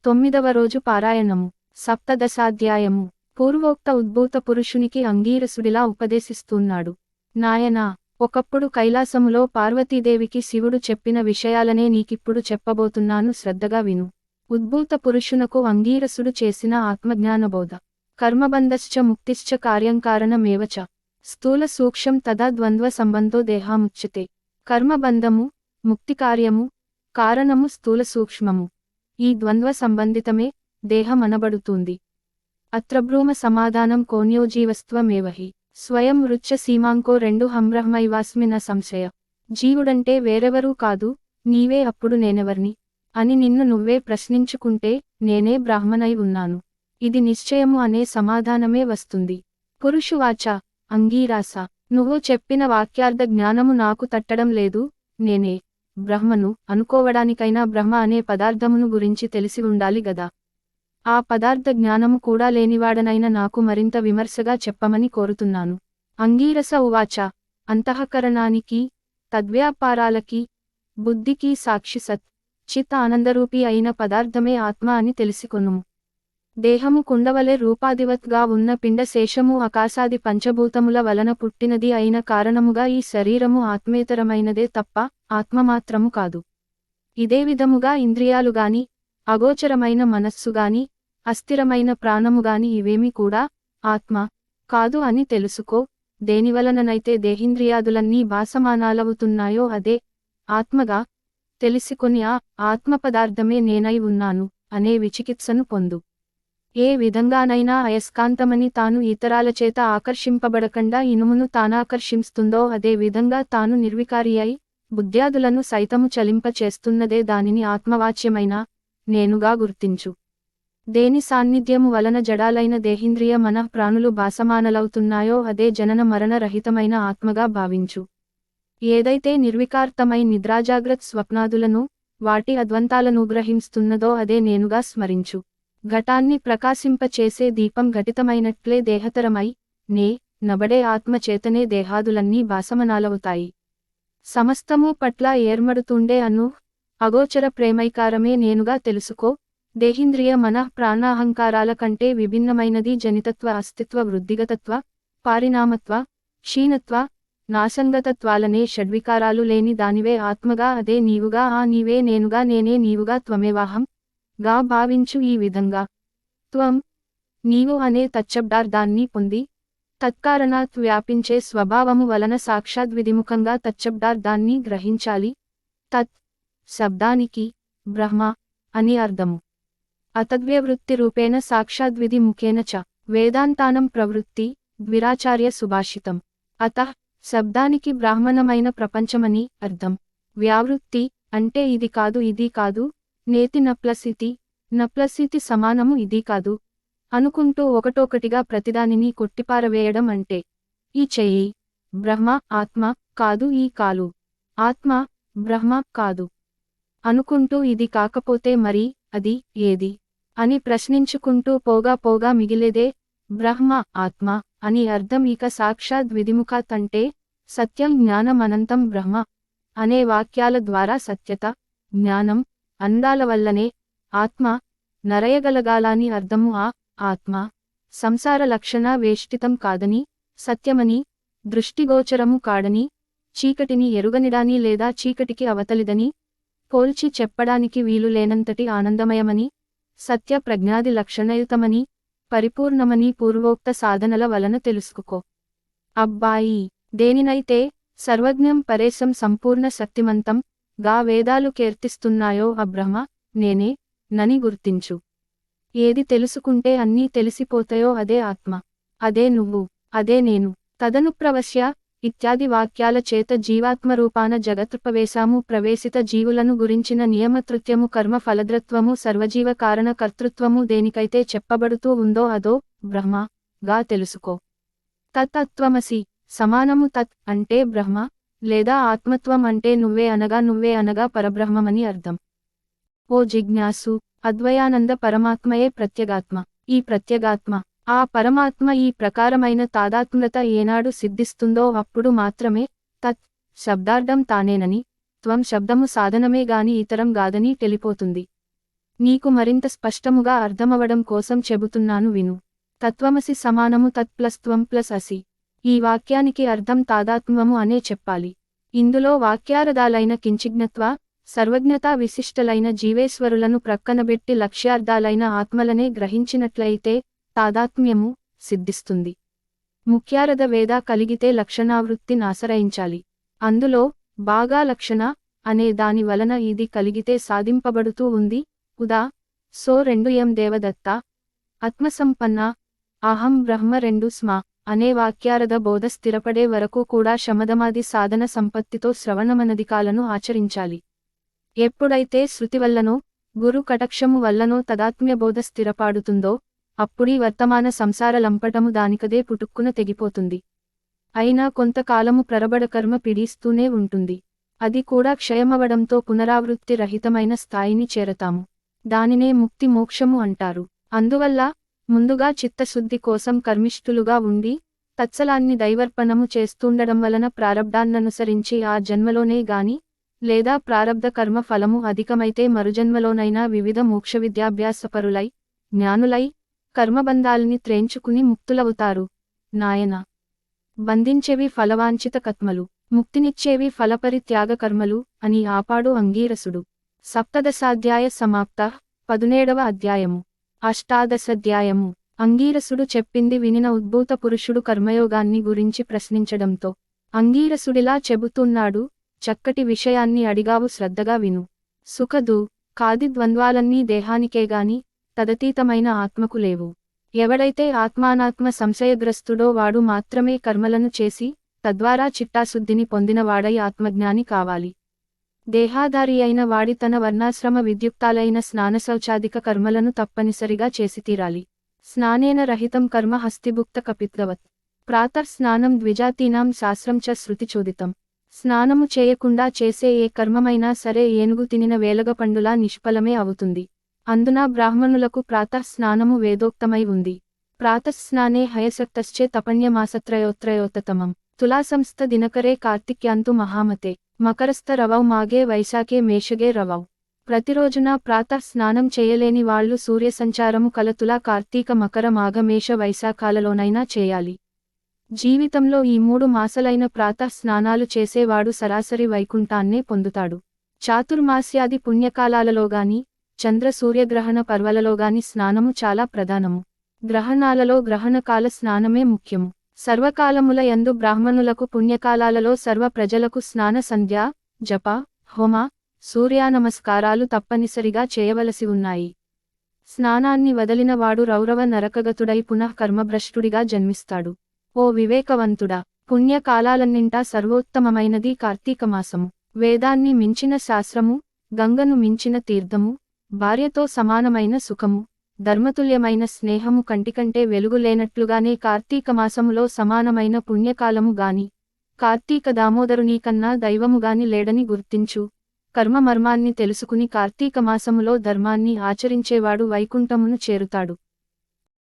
9వ రోజు పారాయణము. సప్తదశాధ్యాయము. పూర్వోక్త ఉద్భూత పురుషునికి అంగీరసుడిలా ఉపదేశిస్తున్నాడు. నాయనా, ఒకప్పుడు కైలాసములో పార్వతీదేవికి శివుడు చెప్పిన విషయాలనే నీకిప్పుడు చెప్పబోతున్నాను, శ్రద్ధగా విను. ఉద్భూత పురుషునకు అంగీరసుడు చేసిన ఆత్మజ్ఞానబోధ. కర్మబంధశ్చ ముక్తిశ్చ కార్యం కారణమేవ చ. స్థూల సూక్ష్మం తదా ద్వంద్వ సంబంధో దేహాముచ్యతే. కర్మబంధము, ముక్తికార్యము, కారణము స్థూల సూక్ష్మము. ఈ ద్వంద్వ సంబంధితమే దేహమనబడుతుంది. అత్రబ్రూమ సమాధానం కోన్యోజీవస్త్వమేవహి స్వయం వృచ్చ సీమాంకో రెండు హంబ్రహ్మైవాస్మి న సంశయ. జీవుడంటే వేరెవరూ కాదు, నీవే. అప్పుడు నేనెవర్ని అని నిన్ను నువ్వే ప్రశ్నించుకుంటే నేనే బ్రాహ్మణై ఉన్నాను. ఇది నిశ్చయము అనే సమాధానమే వస్తుంది. పురుషువాచ, అంగీరాస, నువ్వు చెప్పిన వాక్యార్థ జ్ఞానము నాకు తట్టడం లేదు. నేనే బ్రహ్మను అనుకోవడానికైనా బ్రహ్మ అనే పదార్థమును గురించి తెలిసి ఉండాలి గదా. ఆ పదార్థ జ్ఞానము కూడా లేనివాడనైన నాకు మరింత విమర్శగా చెప్పమని కోరుతున్నాను. అంగీరస ఉవాచ, అంతఃకరణానికి, తద్వ్యాపారాలకి, బుద్ధికి సాక్షి సత్ చిత్ ఆనందరూపి అయిన పదార్థమే ఆత్మ అని తెలిసికొనుము. దేహము కుండవలె రూపాదివత్గా ఉన్న పిండశేషము ఆకాశాది పంచభూతముల వలన పుట్టినది అయిన కారణముగా ఈ శరీరము ఆత్మేతరమైనదే తప్ప ఆత్మమాత్రము కాదు. ఇదే విధముగా ఇంద్రియాలుగాని, అగోచరమైన మనస్సుగాని, అస్థిరమైన ప్రాణముగాని ఇవేమి కూడా ఆత్మ కాదు అని తెలుసుకో. దేనివలననైతే దేహింద్రియాదులన్నీ భాసమానాలవుతున్నాయో అదే ఆత్మగా తెలిసికొని ఆ ఆత్మపదార్థమే నేనై ఉన్నాను అనే విచికిత్సను పొందు. ఏ విధంగానైనా అయస్కాంతమని తాను ఇతరాలచేత ఆకర్షింపబడకుండా ఇనుమును తానాకర్షిస్తుందో అదే విధంగా తాను నిర్వికారి అయి బుద్ధ్యాదులను సైతము చలింప చేస్తున్నదే దానిని ఆత్మవాచ్యమైన నేనుగా గుర్తించు. దేని సాన్నిధ్యము వలన జడాలైన దేహింద్రియ మనః ప్రాణులు భాసమానలవుతున్నాయో అదే జనన మరణ రహితమైన ఆత్మగా భావించు. ఏదైతే నిర్వికార్తమై నిద్రాజాగ్రత్ స్వప్నాదులను, వాటి అద్వంతాలను గ్రహిస్తున్నదో అదే నేనుగా స్మరించు. ఘటాన్ని ప్రకాశింపచేసే దీపం ఘటితమైనట్లే దేహతరమై నే నబడే ఆత్మచేతనే దేహాదులన్నీ భాసమనాలవుతాయి. సమస్తము పట్ల ఏర్మడుతుండే అగోచర ప్రేమైకారమే నేనుగా తెలుసుకో. దేహింద్రియ మనః ప్రాణాహంకారాల కంటే విభిన్నమైనది జనితత్వ, అస్తిత్వ, వృద్ధిగతత్వ, పారిణామత్వ, క్షీణత్వ, నాశంగతత్వాలనే షడ్వికారాలు లేని దానివే ఆత్మగా, అదే నీవుగా. ఆ నీవే నేనుగా, నేనే నీవుగా, త్వమేవాహం గా భావించు. ఈ విధంగా త్వం నీవు అనే తచ్చబ్దార్థాన్ని పొంది తత్కారణాత్ వ్యాపించే స్వభావము వలన సాక్షాద్విధిముఖంగా తచ్చబ్దార్థాన్ని గ్రహించాలి. తత్ శబ్దానికి బ్రహ్మ అని అర్థము. అతద్వ్యవృత్తి రూపేణ సాక్షాద్విధి ముఖేన చ వేదాంతానం ప్రవృత్తి ద్విరాచార్య సుభాషితం. అతః శబ్దానికి బ్రాహ్మణమైన ప్రపంచమని అర్థం. వ్యావృత్తి అంటే ఇది కాదు, ఇది కాదు, నేతి నప్లసితి సమానము ఇది కాదు అనుకుంటూ ఒకటొకటిగా ప్రతిదానిని కొట్టిపారవేయడం అంటే. ఈ చెయ్యి బ్రహ్మ ఆత్మ కాదు, ఈ కాలు ఆత్మ బ్రహ్మ కాదు అనుకుంటూ ఇది కాకపోతే మరి అది ఏది అని ప్రశ్నించుకుంటూ పోగా మిగిలేదే బ్రహ్మ ఆత్మ అని అర్థం. ఇక సాక్షాద్ విధిముఖాత్ అంటే సత్యం జ్ఞానం అనంతం బ్రహ్మ అనే వాక్యాల ద్వారా సత్యత జ్ఞానం అందాల వల్లనే ఆత్మ నరయగలగాలని అర్థము. ఆ ఆత్మ సంసార లక్షణ వేష్టితం కాదని, సత్యమని, దృష్టిగోచరము కాడని, చీకటిని ఎరుగనిడాని లేదా చీకటికి అవతలిదని పోల్చి చెప్పడానికి వీలు లేనంతటి ఆనందమయమని, సత్య ప్రజ్ఞాది లక్షణయుతమని, పరిపూర్ణమని పూర్వోక్త సాధనల వలన తెలుసుకో. అబ్బాయి, దేనినైతే సర్వజ్ఞం పరేశం సంపూర్ణ శక్తిమంతం గా వేదాలు కీర్తిస్తున్నాయో ఆ బ్రహ్మ నేనే నని గుర్తించు. ఏది తెలుసుకుంటే అన్నీ తెలిసిపోతాయో అదే ఆత్మ, అదే నువ్వు, అదే నేను. తదనుప్రవశ్య ఇత్యాది వాక్యాల చేత జీవాత్మరూపాన జగత్ప్రవేశాము ప్రవేశిత జీవులను గురించిన నియమతృత్యము, కర్మ ఫలద్రత్వము, సర్వజీవ కారణ కర్తృత్వము దేనికైతే చెప్పబడుతూ ఉందో అదో బ్రహ్మ గా తెలుసుకో. తత్త్వమసి సమానము. తత్ అంటే బ్రహ్మ లేదా ఆత్మత్వం అంటే నువ్వే అనగా పరబ్రహ్మమని అర్థం. ఓ జిజ్ఞాసు, అద్వయానంద పరమాత్మయే ప్రత్యేగాత్మ. ఈ ప్రత్యేగాత్మ ఆ పరమాత్మ ఈ ప్రకారమైన తాదాత్మ్యత ఏనాడు సిద్ధిస్తుందో అప్పుడు మాత్రమే తత్ శబ్దార్థం తానేనని, త్వం శబ్దము సాధనమే గాని ఇతరం గాదని తెలిపోతుంది. నీకు మరింత స్పష్టముగా అర్థమవడం కోసం చెబుతున్నాను విను. తత్వమసి సమానము తత్ ప్లస్ త్వం ప్లస్ అసి. ఈ వాక్యానికి అర్థం తాదాత్మ్యము అనే చెప్పాలి. ఇందులో వాక్యార్థాలైన కించిజ్ఞత్వ, సర్వజ్ఞతా విశిష్టలైన జీవేశ్వరులను ప్రక్కనబెట్టి లక్ష్యార్థాలైన ఆత్మలనే గ్రహించినట్లయితే తాదాత్మ్యము సిద్ధిస్తుంది. ముఖ్యార్థ వేద కలిగితే లక్షణావృత్తి నాశ్రయించాలి. అందులో బాగా లక్షణ అనే దాని వలన ఇది కలిగితే సాధింపబడుతూ ఉంది. ఉదా సో 2 దేవదత్త ఆత్మసంపన్న అహం బ్రహ్మ 2 స్మ అనే వాక్యార్థ బోధ స్థిరపడే వరకు కూడా శమదమాది సాధన సంపత్తితో శ్రవణమనదికాలను ఆచరించాలి. ఎప్పుడైతే శృతి వల్లనో గురు కటాక్షము వల్లనో తదాత్మ్య బోధ స్థిరపాడుతుందో అప్పుడీ వర్తమాన సంసార లంపటము దానికదే పుటుక్కున తెగిపోతుంది. అయినా కొంతకాలము ప్రరబడ కర్మ పీడిస్తూనే ఉంటుంది. అది కూడా క్షయమవడంతో పునరావృత్తి రహితమైన స్థాయిని చేరతాము. దానినే ముక్తి మోక్షము అంటారు. అందువల్ల ముందుగా చిత్తశుద్ధి కోసం కర్మిష్ఠులుగా ఉండి తత్సలాన్ని దైవర్పణము చేస్తుండడం వలన ప్రారబ్ధాన్ననుసరించి ఆ జన్మలోనే గాని లేదా ప్రారబ్ధ కర్మ ఫలము అధికమైతే మరుజన్మలోనైనా వివిధ మోక్ష విద్యాభ్యాసపరులై జ్ఞానులై కర్మబంధాల్ని త్రేంచుకుని ముక్తులవుతారు. నాయన, బంధించేవి ఫలవాంఛిత కర్మలు, ముక్తినిచ్చేవి ఫలపరిత్యాగ కర్మలు అని ఆపాడు అంగీరసుడు. సప్తదశాధ్యాయ సమాప్త. 17వ అధ్యాయము. అష్టాదశాధ్యాయము. అంగీరసుడు చెప్పింది వినిన ఉద్భూత పురుషుడు కర్మయోగాన్ని గురించి ప్రశ్నించడంతో అంగీరసుడిలా చెబుతున్నాడు. చక్కటి విషయాన్ని అడిగావు, శ్రద్ధగా విను. సుఖదు కాది ద్వంద్వాలన్నీ దేహానికేగాని తదతీతమైన ఆత్మకు లేవు. ఎవడైతే ఆత్మానాత్మ సంశయగ్రస్తుడో వాడు మాత్రమే కర్మలను చేసి తద్వారా చిట్టాశుద్ధిని పొందినవాడై ఆత్మజ్ఞాని కావాలి. దేహాధారి అయిన వాడి తన వర్ణాశ్రమ విద్యుక్తాలైన స్నానశౌచాదిక కర్మలను తప్పనిసరిగా చేసితీరాలి. స్నానేన రహితం కర్మ హస్తిభుక్త కపిత్వత్. ప్రాతఃస్నానం ద్విజాతీనాం శాస్త్రం చ శృతిచోదితం. స్నానము చేయకుండా చేసే ఏ కర్మమైనా సరే ఏనుగు తినిన వేలగపండులా నిష్ఫలమే అవుతుంది. అందున బ్రాహ్మణులకు ప్రాతఃస్నానము వేదోక్తమై ఉంది. ప్రాతఃస్నానే హయశక్తశ్చే తపన్యమాసత్రయోత్రయోత్తమం. తులాసంస్థ దినకరే కార్తిక్యాంతు మహామతే. మకరస్థ రవౌ మాగే వైశాఖే మేషగే రవౌ. ప్రతిరోజున ప్రాతః స్నానం చేయలేని వాళ్లు సూర్యసంచారము కల తులా కార్తీక మకర మాఘమేష వైశాఖాలలోనైనా చేయాలి. జీవితంలో ఈ 3 మాసాలైన ప్రాతః స్నానాలు చేసేవాడు సరాసరి వైకుంఠాన్నే పొందుతాడు. చాతుర్మాస్యాది పుణ్యకాలాలలోగాని చంద్ర సూర్యగ్రహణ పర్వలలోగాని స్నానము చాలా ప్రధానము. గ్రహణాలలో గ్రహణకాల స్నానమే ముఖ్యము. సర్వకాలముల యందు బ్రాహ్మణులకు పుణ్యకాలాలలో సర్వ ప్రజలకు స్నాన సంధ్యా జప హోమ సూర్యానమస్కారాలు తప్పనిసరిగా చేయవలసి ఉన్నాయి. స్నానాన్ని వదలిన వాడు రౌరవ నరకగతుడై పునః కర్మభ్రష్టుడిగా జన్మిస్తాడు. ఓ వివేకవంతుడా, పుణ్యకాలాలన్నింటా సర్వోత్తమమైనది కార్తీకమాసము. వేదాన్ని మించిన శాస్త్రము, గంగను మించిన తీర్థము, భార్యతో సమానమైన సుఖము, ధర్మతుల్యమైన స్నేహము కంటికంటే వెలుగు లేనట్లుగానే కార్తీకమాసములో సమానమైన పుణ్యకాలము గాని కార్తీక దామోదరునీకన్నా దైవముగాని లేడని గుర్తించు. కర్మ మర్మాన్ని తెలుసుకుని కార్తీకమాసములో ధర్మాన్ని ఆచరించేవాడు వైకుంఠమును చేరుతాడు.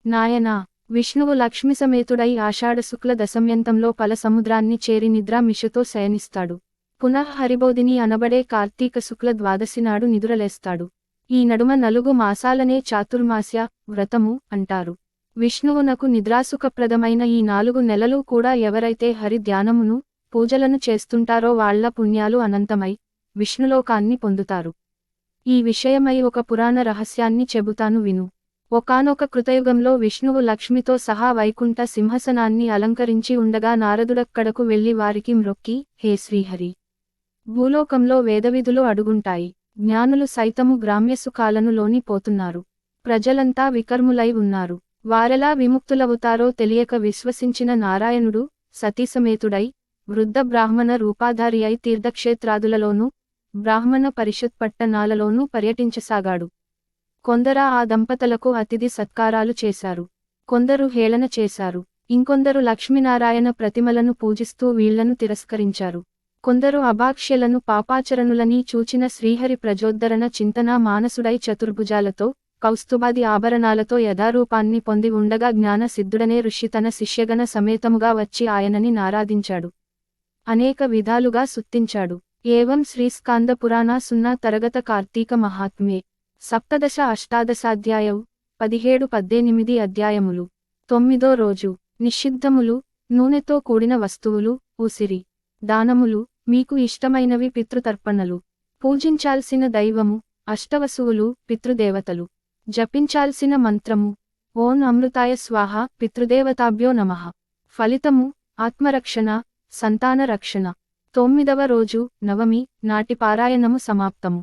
నాయనా, విష్ణువు లక్ష్మిసమేతుడై ఆషాఢశుక్ల దశమ్యంతంలో పల సముద్రాన్ని చేరి నిద్రామిషతో శయనిస్తాడు. పునః హరిబోధిని అనబడే కార్తీక శుక్ల ద్వాదశి నాడు నిదురలేస్తాడు. ఈ నడుమ 4 మాసాలనే చాతుర్మాస్య వ్రతము అంటారు. విష్ణువునకు నిద్రాసుఖప్రదమైన ఈ 4 నెలలు కూడా ఎవరైతే హరి ధ్యానమును పూజలను చేస్తుంటారో వాళ్ల పుణ్యాలు అనంతమై విష్ణులోకాన్ని పొందుతారు. ఈ విషయమై ఒక పురాణ రహస్యాన్ని చెబుతాను విను. ఒకానొక కృతయుగంలో విష్ణువు లక్ష్మితో సహా వైకుంఠ సింహసనాన్ని అలంకరించి ఉండగా నారదుడక్కడకు వెళ్లి వారికి మ్రొక్కి, హే శ్రీహరి, భూలోకంలో వేదవిధులు అడుగుంటాయి. జ్ఞానులు సైతము గ్రామ్యసుఖాలను లోని పోతున్నారు. ప్రజలంతా వికర్ములై ఉన్నారు. వారెలా విముక్తులవుతారో తెలియక విశ్వసించిన నారాయణుడు సతీసమేతుడై వృద్ధ బ్రాహ్మణ రూపాధారి అయి తీర్థక్షేత్రాదులలోనూ బ్రాహ్మణ పరిషత్ పట్టణాలలోనూ పర్యటించసాగాడు. కొందరు ఆ దంపతులకు అతిథి సత్కారాలు చేశారు. కొందరు హేళన చేశారు. ఇంకొందరు లక్ష్మీనారాయణ ప్రతిమలను పూజిస్తూ వీళ్లను తిరస్కరించారు. కొందరు అభాక్ష్యలను పాపాచరణులని చూచిన శ్రీహరి ప్రజోద్ధరణ చింతనా మానసుడై చతుర్భుజాలతో కౌస్తుభాది ఆభరణాలతో యథారూపాన్ని పొంది ఉండగా జ్ఞాన సిద్ధుడనే ఋషి తన శిష్యగణ సమేతముగా వచ్చి ఆయనని నారాధించాడు. అనేక విధాలుగా సుత్తించాడు. ఏవం శ్రీస్కాంద పురాణ 0 తరగత కార్తీక మహాత్మ్యే సప్తదశ అష్టాదశాధ్యాయౌ 17-18 అధ్యాయములు. 9దో రోజు నిషిద్ధములు, నూనెతో కూడిన వస్తువులు, ఉసిరి, దానములు, మీకు ఇష్టమైనవి పితృతర్పణలు, పూజించాల్సిన దైవము, అష్టవసువులు, పితృదేవతలు, జపించాల్సిన మంత్రము, ఓం అమృతాయ స్వాహ పితృదేవతాభ్యో నమః. ఫలితము, ఆత్మరక్షణ, సంతాన రక్షణ. 9వ రోజు నవమి నాటి పారాయణము సమాప్తము.